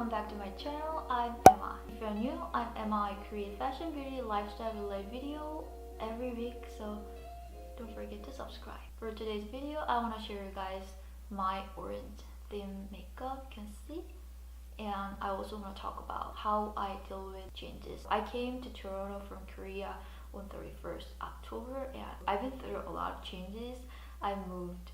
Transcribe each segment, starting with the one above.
welcome back to my channel. I'm Emma. If you're new, I'm Emma. I create fashion, beauty, lifestyle related video every week, so don't forget to subscribe. For today's video, I want to share you guys my orange theme makeup, you can see. And I also want to talk about how I deal with changes. I came to Toronto from Korea on 31st October and I've been through a lot of changes. I moved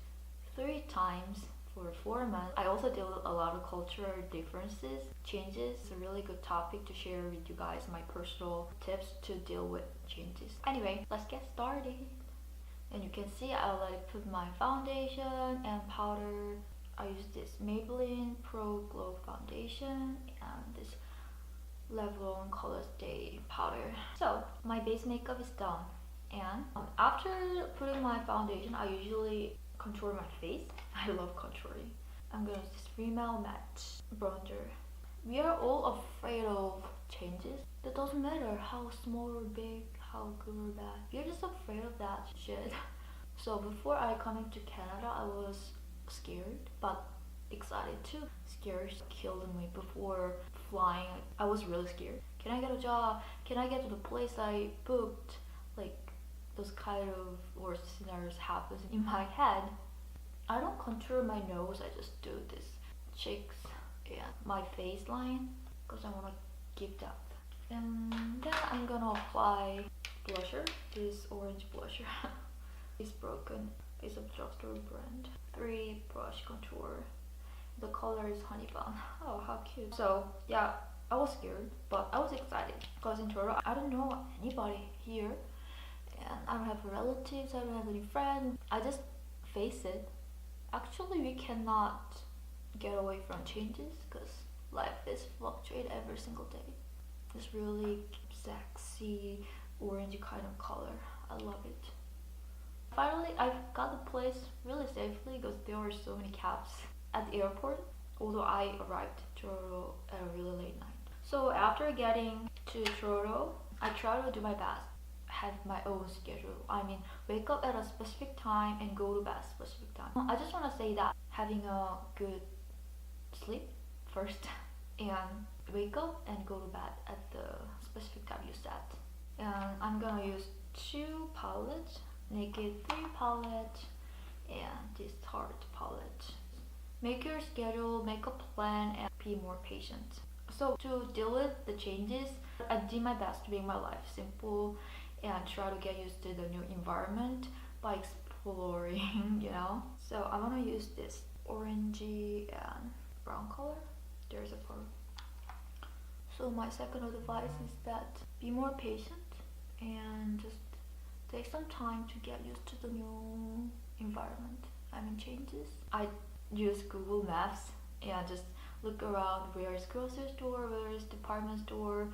3 times for 4 months. I also deal with a lot of cultural differences, changes. It's a really good topic to share with you guys, my personal tips to deal with changes. Anyway, let's get started. And you can see I put my foundation and powder. I use this Maybelline Pro Glow foundation and this Revlon Color Stay powder. So my base makeup is done, and after putting my foundation, I usually contour my face. I love contouring. I'm gonna use this Rimmel Matte bronzer. We are all afraid of changes. It doesn't matter how small or big, how good or bad. We're just afraid of that shit. So before I coming to Canada, I was scared but excited too. Scared killed me before flying. I was really scared. Can I get a job? Can I get to the place I booked? Like those kind of worst scenarios happens in my head. I don't contour my nose, I just do this cheeks and my face line because I want to give depth. And then I'm gonna apply blusher, this orange blusher. It's broken. It's a drugstore brand. 3 brush contour. The color is honey bun. Oh, how cute. So yeah, I was scared, but I was excited because in Toronto, I don't know anybody here. And I don't have relatives, I don't have any friends. I just face it. Actually, we cannot get away from changes because life is fluctuate every single day. This really sexy orange kind of color. I love it. Finally, I got the place really safely because there were so many cabs at the airport, although I arrived to Toronto at a really late night. So after getting to Toronto, I try to do my best. Have my own schedule. I mean, wake up at a specific time and go to bed at a specific time. I just want to say that having a good sleep first and wake up and go to bed at the specific time you set. And I'm gonna use 2 palettes, Naked 3 palette and this Tarte palette. Make your schedule, make a plan, and be more patient. So to deal with the changes, I did my best to make my life simple and try to get used to the new environment by exploring, you know. So I'm gonna use this orangey and brown color. There's a color. So my second advice is that be more patient and just take some time to get used to the new environment. I mean changes. I use Google Maps and just look around where is grocery store, where is department store,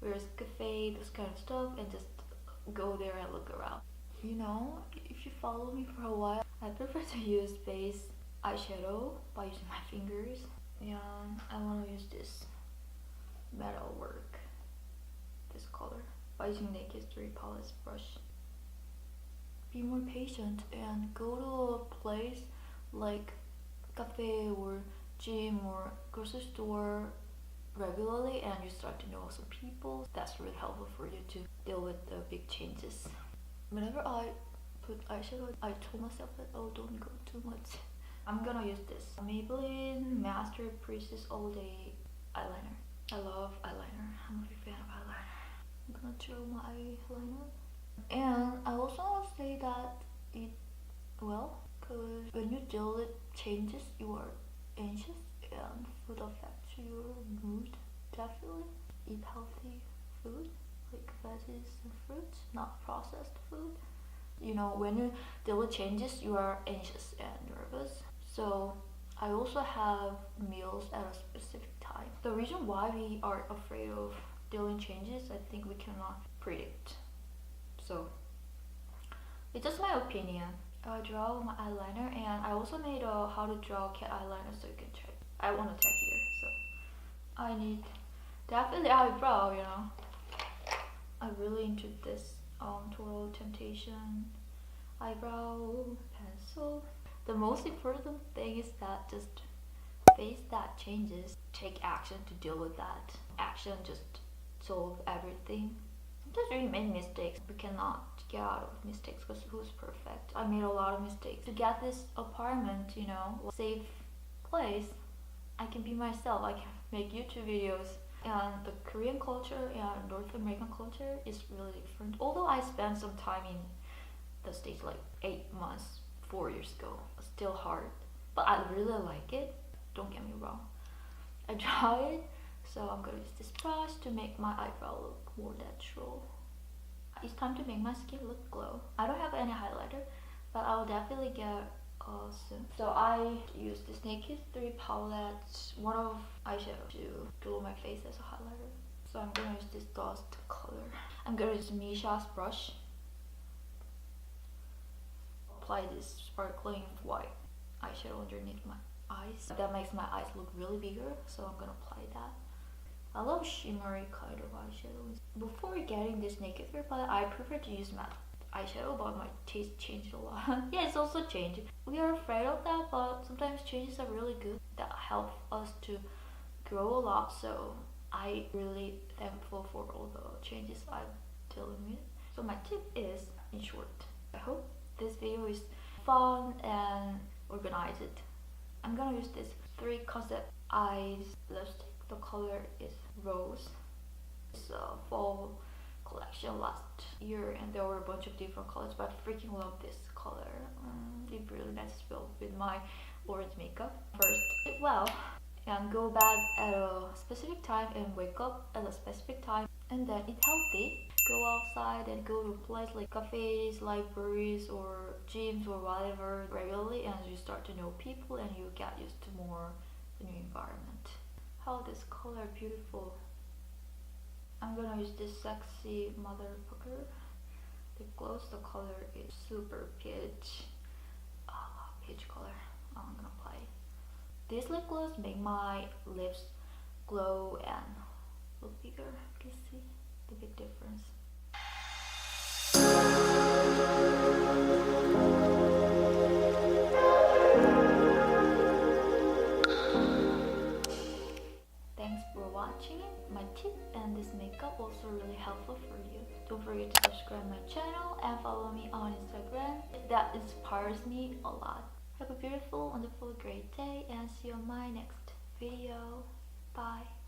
where is cafe, this kind of stuff, and just go there and look around. You know, if you follow me for a while, I prefer to use base eyeshadow by using my fingers, and I want to use this metal work, this color, by using Naked 3 palette brush. Be more patient and go to a place like cafe or gym or grocery store regularly, and you start to know some people. That's really helpful for you to deal with the big changes. Whenever I put eyeshadow, I told myself that, oh, don't go too much. I'm gonna use this Maybelline Master Precious All Day eyeliner. I love eyeliner. I'm a big fan of eyeliner. I'm gonna draw my eyeliner. And I also want to say that because when you deal with changes, you are anxious and food affects your mood. Definitely eat healthy food like veggies and fruits, not processed food. You know, when you deal with changes, you are anxious and nervous. So I also have meals at a specific time. The reason why we are afraid of dealing changes, I think we cannot predict. So it's just my opinion. I draw my eyeliner, and I also made a how to draw cat eyeliner so you can check. I want to tag here, so I need definitely eyebrow, you know. I'm really into this Total Temptation eyebrow pencil. The most important thing is that just face that changes, take action to deal with that. Action just solve everything. Sometimes we make mistakes. We cannot get out of mistakes because who's perfect? I made a lot of mistakes. To get this apartment, you know, safe place, I can be myself. I can make YouTube videos. And the Korean culture and North American culture is really different. Although I spent some time in the States, like 8 months, 4 years ago, it's still hard. But I really like it. Don't get me wrong. I tried, so I'm gonna use this brush to make my eyebrow look more natural. It's time to make my skin look glow. I don't have any highlighter, but I will definitely get soon. So I use this Naked 3 palette, one of eyeshadow to glue my face as a highlighter. So I'm gonna use this dust color. I'm gonna use Misha's brush. Apply this sparkling white eyeshadow underneath my eyes. That makes my eyes look really bigger, so I'm gonna apply that. I love shimmery kind of eyeshadows. Before getting this Naked 3 palette, I prefer to use matte eyeshadow, but my taste changed a lot. Yeah, it's also changed. We are afraid of that, but sometimes changes are really good. That help us to grow a lot, so I really thankful for all the changes I'm dealing with. So my tip is, in short, I hope this video is fun and organized. I'm gonna use this 3 Concept Eyes lipstick. The color is Rose. It's a fall collection last year, and there were a bunch of different colors, but I freaking love this color. It really matches well with my orange makeup. First, eat well and go bed at a specific time and wake up at a specific time, and then eat healthy. Go outside and go to a place like cafes, libraries, or gyms or whatever regularly, and you start to know people and you get used to more the new environment. How this color beautiful. I'm gonna use this Sexy Motherfucker lip gloss. The color is super peach. Peach color. I'm gonna apply it. This lip gloss make my lips glow and look bigger. You can see the big difference. Thanks for watching. My tip and this makeup also really helpful for you. Don't forget to subscribe my channel and follow me on Instagram. That inspires me a lot. Have a beautiful, wonderful, great day and see you on my next video. Bye.